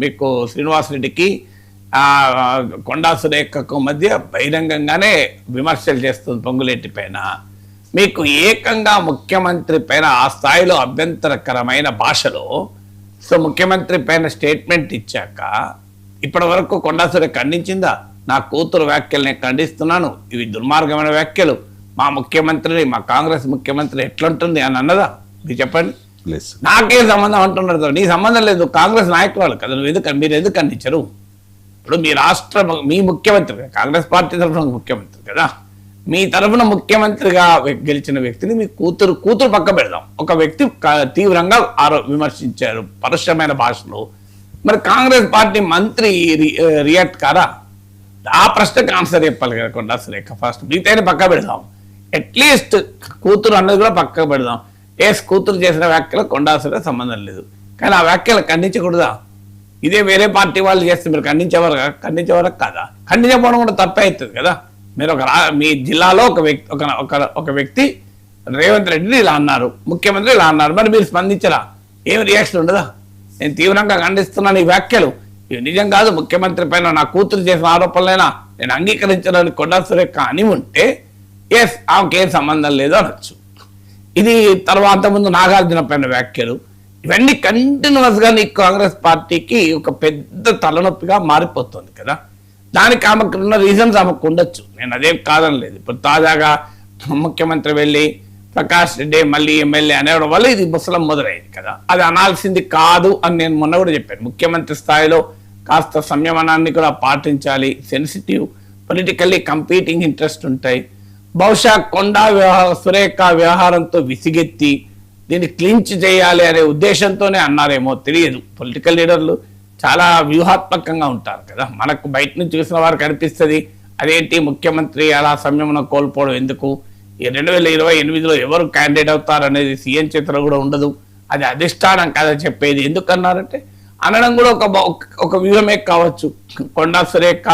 మీకు శ్రీనివాసరెడ్డికి కొండా సురేఖకు మధ్య బహిరంగంగానే విమర్శలు చేస్తుంది పొంగులేటి పైన. మీకు ఏకంగా ముఖ్యమంత్రి పైన ఆ స్థాయిలో అభ్యంతరకరమైన భాషలో ముఖ్యమంత్రి పైన స్టేట్మెంట్ ఇచ్చాక ఇప్పటి వరకు కొండా సురేఖ ఖండించిందా? నా కూతురు వ్యాఖ్యలు నేను ఖండిస్తున్నాను, ఇవి దుర్మార్గమైన వ్యాఖ్యలు, మా ముఖ్యమంత్రిని మా కాంగ్రెస్ ముఖ్యమంత్రి ఎట్లుంటుంది అని అన్నదా? మీరు చెప్పండి. నాకేం సంబంధం అంటున్నారు? నీ సంబంధం లేదు, కాంగ్రెస్ నాయకురాలు కదా, మీరు ఎందుకు ఖండించరు? ఇప్పుడు మీ రాష్ట్ర మీ ముఖ్యమంత్రి కాంగ్రెస్ పార్టీ తరఫున ముఖ్యమంత్రి కదా, మీ తరఫున ముఖ్యమంత్రిగా గెలిచిన వ్యక్తిని మీ కూతురు పక్క పెడదాం. ఒక వ్యక్తి తీవ్రంగా విమర్శించారు పరుషమైన భాషలో, మరి కాంగ్రెస్ పార్టీ మంత్రి రియాక్ట్ కారా? ఆ ప్రశ్నకు ఆన్సర్ చెప్పాలి కదా కొండా సురేఖ. ఫస్ట్ మిగతాని పక్క పెడదాం, అట్లీస్ట్ కూతురు అన్నది కూడా పక్క పెడదాం. కూతురు చేసిన వ్యాఖ్యలు కొండా సురేఖ సంబంధం లేదు, కానీ ఆ వ్యాఖ్యలు ఖండించకూడదా? ఇదే వేరే పార్టీ వాళ్ళు చేస్తే మీరు ఖండించేవారు కాదా? ఖండించకపోవడం కూడా తప్పే అవుతుంది కదా. మీరు మీ జిల్లాలో ఒక వ్యక్తి రేవంత్ రెడ్డిని ఇలా అన్నారు, ముఖ్యమంత్రి ఇలా అన్నారు, మరి మీరు స్పందించరా? ఏం రియాక్షన్ ఉండదా? నేను తీవ్రంగా ఖండిస్తున్నాను ఈ వ్యాఖ్యలు, ఇవి నిజం కాదు, ముఖ్యమంత్రి పైన నా కూతురు చేసిన ఆరోపణలైనా నేను అంగీకరించడానికి కొండా సురేఖ అని ఉంటే ఆమెకేం సంబంధం లేదు అనొచ్చు. ఇది తర్వాత ముందు నాగార్జున పైన వ్యాఖ్యలు, ఇవన్నీ కంటిన్యూస్గా నీ కాంగ్రెస్ పార్టీకి ఒక పెద్ద తలనొప్పిగా మారిపోతుంది కదా. దానికి ఆమెకు ఉన్న రీజన్స్ ఆమెకు ఉండొచ్చు, నేను అదేం కాదనలేదు. ఇప్పుడు తాజాగా ముఖ్యమంత్రి వెళ్ళి ప్రకాష్ రెడ్డి మళ్ళీ ఎమ్మెల్యే అనేవడం వల్ల ఇది ముసలం మొదలైంది కదా. అది అనాల్సింది కాదు అని నేను మొన్న కూడా చెప్పాను. ముఖ్యమంత్రి స్థాయిలో కాస్త సంయమనాన్ని కూడా పాటించాలి, సెన్సిటివ్ పొలిటికల్లీ కంపీటింగ్ ఇంట్రెస్ట్ ఉంటాయి. బహుశా కొండా సురేఖ వ్యవహారంతో విసిగెత్తి దీన్ని క్లించ్ చేయాలి అనే ఉద్దేశంతోనే అన్నారేమో తెలియదు. పొలిటికల్ లీడర్లు చాలా వ్యూహాత్మకంగా ఉంటారు కదా, మనకు బయట నుంచి చూసిన వారికి అనిపిస్తుంది అదేంటి ముఖ్యమంత్రి అలా సంయమనం కోల్పోవడం ఎందుకు, ఈ 2028లో ఎవరు క్యాండిడేట్ అవుతారు అనేది సీఎం చేతిలో కూడా ఉండదు, అది అధిష్టానం కదా చెప్పేది. ఎందుకన్నారంటే అనడం కూడా ఒక వ్యూహమే కావచ్చు. కొండా సురేఖ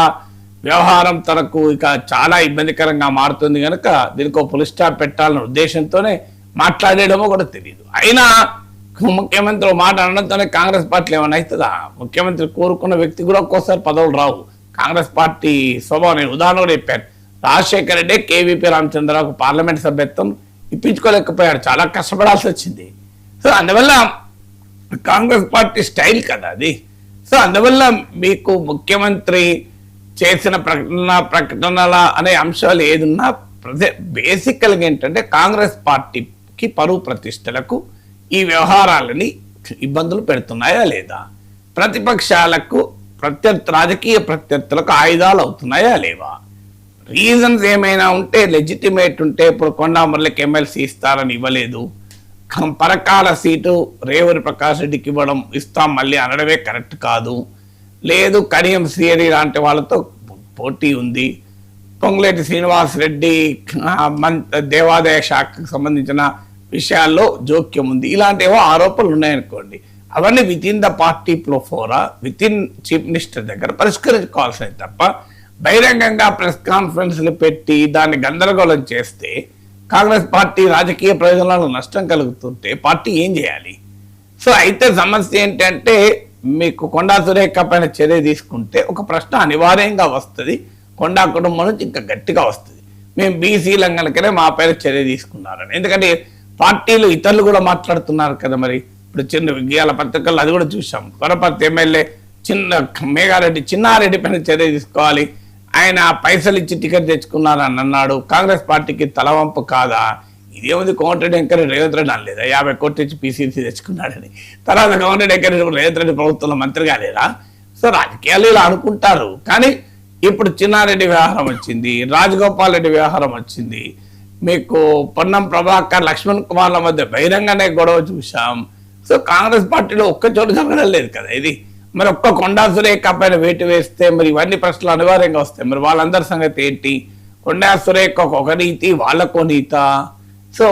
వ్యవహారం తనకు ఇక చాలా ఇబ్బందికరంగా మారుతుంది కనుక దీనికి ఒక పులి స్టాప్ పెట్టాలన్న ఉద్దేశంతోనే మాట్లాడేయడమో కూడా తెలియదు. అయినా ముఖ్యమంత్రి మాట అనడంతోనే కాంగ్రెస్ పార్టీలో ఏమైనా అవుతుందా? ముఖ్యమంత్రి కోరుకున్న వ్యక్తి కూడా ఒక్కోసారి పదవులు రావు. కాంగ్రెస్ పార్టీ స్వభావం నేను ఉదాహరణ కూడా చెప్పాను. రాజశేఖర రెడ్డి కేవీపీ రామచంద్రరావుకు పార్లమెంట్ సభ్యత్వం ఇప్పించుకోలేకపోయాడు, చాలా కష్టపడాల్సి వచ్చింది. సో అందువల్ల కాంగ్రెస్ పార్టీ స్టైల్ కదా అది. సో అందువల్ల మీకు ముఖ్యమంత్రి చేసిన ప్రకటనల అనే అంశాలు ఏదున్నా బేసికల్గా ఏంటంటే కాంగ్రెస్ పార్టీకి పరువు ప్రతిష్టలకు ఈ వ్యవహారాలని ఇబ్బందులు పెడుతున్నాయా లేదా, ప్రతిపక్షాలకు రాజకీయ ప్రత్యర్థులకు ఆయుధాలు అవుతున్నాయా లేవా, రీజన్స్ ఏమైనా ఉంటే లెజిటిమేట్ ఉంటే ఇప్పుడు కొండా మురళికి ఎమ్మెల్సీ ఇస్తారని ఇవ్వలేదు, పరకాల సీటు రేవూరి ప్రకాష్ రెడ్డికి ఇస్తాం మళ్ళీ అనడమే కరెక్ట్ కాదు, లేదు కడియం శ్రీహరి లాంటి వాళ్ళతో పోటీ ఉంది, పొంగులేటి శ్రీనివాసరెడ్డి దేవాదాయ శాఖకు సంబంధించిన విషయాల్లో జోక్యం ఉంది, ఇలాంటివో ఆరోపణలు ఉన్నాయనుకోండి, అవన్నీ విత్ ఇన్ ద పార్టీ ప్రోఫోరా విత్ ఇన్ చీఫ్ మినిస్టర్ దగ్గర పరిష్కరించుకోవాల్సింది తప్ప బహిరంగంగా ప్రెస్ కాన్ఫరెన్స్లు పెట్టి దాన్ని గందరగోళం చేస్తే కాంగ్రెస్ పార్టీ రాజకీయ ప్రయోజనాలకు నష్టం కలుగుతుంటే పార్టీ ఏం చేయాలి? సో అయితే సమస్య ఏంటంటే మీకు కొండా సురేఖ పైన చర్య తీసుకుంటే ఒక ప్రశ్న అనివార్యంగా వస్తుంది, కొండా కుటుంబం నుంచి ఇంకా గట్టిగా వస్తుంది, మేము బీసీలం కనుకనే మా పైన చర్య తీసుకున్నారని. ఎందుకంటే పార్టీలు ఇతరులు కూడా మాట్లాడుతున్నారు కదా. మరి ఇప్పుడు చిన్న విజ్ఞాన పత్రికల్లో అది కూడా చూసాం, కొరపర్తి ఎమ్మెల్యే చిన్నారెడ్డి పైన చర్య తీసుకోవాలి, ఆయన పైసలు ఇచ్చి టికెట్ తెచ్చుకున్నారని అన్నాడు, కాంగ్రెస్ పార్టీకి తలవంపు కాదా? ఇదేముంది, కోమటిరెడ్డి వెంకరెడ్డి రేవంత్ రెడ్డి అనలేదా 50 కోట్లు ఇచ్చి పీసీసీ తెచ్చుకున్నాడని? తర్వాత కోమటిరెడ్డి వెంకరెడ్డి రేవంత్ రెడ్డి ప్రభుత్వంలో మంత్రి కాలేదా? సో రాజకీయాలు ఇలా అనుకుంటారు. కానీ ఇప్పుడు చిన్నారెడ్డి వ్యవహారం వచ్చింది, రాజగోపాల్ రెడ్డి వ్యవహారం వచ్చింది, మీకు పొన్నం ప్రభాకర్ లక్ష్మణ్ కుమార్ల మధ్య బహిరంగానే గొడవ చూసాం. సో కాంగ్రెస్ పార్టీలో ఒక్క చోటు జరగడం లేదు కదా ఇది. మరి ఒక్క కొండా సురేఖ పైన వేటు వేస్తే మరి ఇవన్నీ ప్రశ్నలు అనివార్యంగా వస్తాయి. మరి వాళ్ళందరి సంగతి ఏంటి? కొండా సురేఖ ఒక నీతి, వాళ్ళకో నీత. సో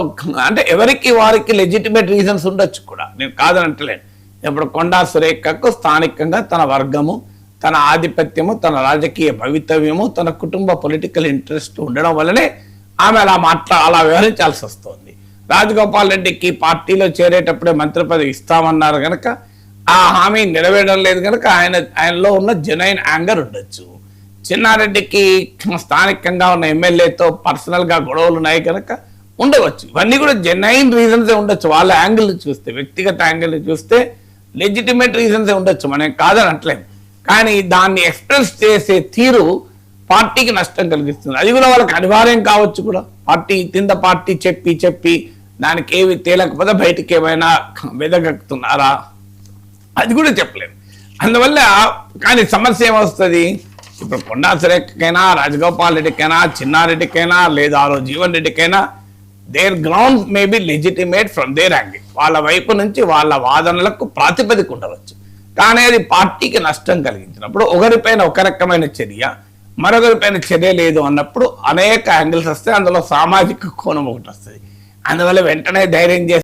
అంటే ఎవరికి వారికి లెజిటిమేట్ రీజన్స్ ఉండొచ్చు కూడా, నేను కాదని అంటలేను. ఇప్పుడు కొండా సురేఖకు స్థానికంగా తన వర్గము, తన ఆధిపత్యము, తన రాజకీయ భవితవ్యము, తన కుటుంబ పొలిటికల్ ఇంట్రెస్ట్ ఉండడం వల్లనే ఆమె అలా వ్యవహరించాల్సి వస్తుంది. రాజగోపాల్ రెడ్డికి పార్టీలో చేరేటప్పుడే మంత్రి పదవి ఇస్తామన్నారు కనుక ఆ హామీ నెరవేరడం లేదు కనుక ఆయనలో ఉన్న జెన్యున్ యాంగర్ ఉండొచ్చు. చిన్నారెడ్డికి స్థానికంగా ఉన్న ఎమ్మెల్యేతో పర్సనల్గా గొడవలు ఉన్నాయి కనుక ఉండవచ్చు. ఇవన్నీ కూడా జెన్యున్ రీజన్సే ఉండొచ్చు. వాళ్ళ యాంగిల్ చూస్తే, వ్యక్తిగత యాంగిల్ చూస్తే లెజిటిమేట్ రీజన్సే ఉండొచ్చు, మనం కాదని అంటలేం. కానీ దాన్ని ఎక్స్ప్రెస్ చేసే తీరు పార్టీకి నష్టం కలిగిస్తుంది. అది కూడా వాళ్ళకి అనివార్యం కావచ్చు కూడా. పార్టీ కింద పార్టీ చెప్పి దానికి ఏవి తేలకపోతే బయటికి ఏమైనా వెదగక్కుతున్నారా అది కూడా చెప్పలేము. అందువల్ల కానీ సమస్య ఏమొస్తుంది, ఇప్పుడు కొండా సురేఖకైనా, రాజగోపాల్ రెడ్డికైనా, చిన్నారెడ్డికైనా, లేదా జీవన్ రెడ్డికైనా their ground may be legitimate from their angle. వాళ్ళ వైపు నుంచి వాళ్ళ వాదనలకు ప్రాతిపదిక ఉండవచ్చు. కానీ అది పార్టీకి నష్టం కలిగించినప్పుడు ఒకరిపైన ఒక రకమైన చర్య, మరొకరిపైన చర్య లేదు అన్నప్పుడు అనేక యాంగిల్స్ వస్తాయి. అందులో సామాజిక కోణం ఒకటి వస్తుంది. అందువల్ల వెంటనే ధైర్యం చేసి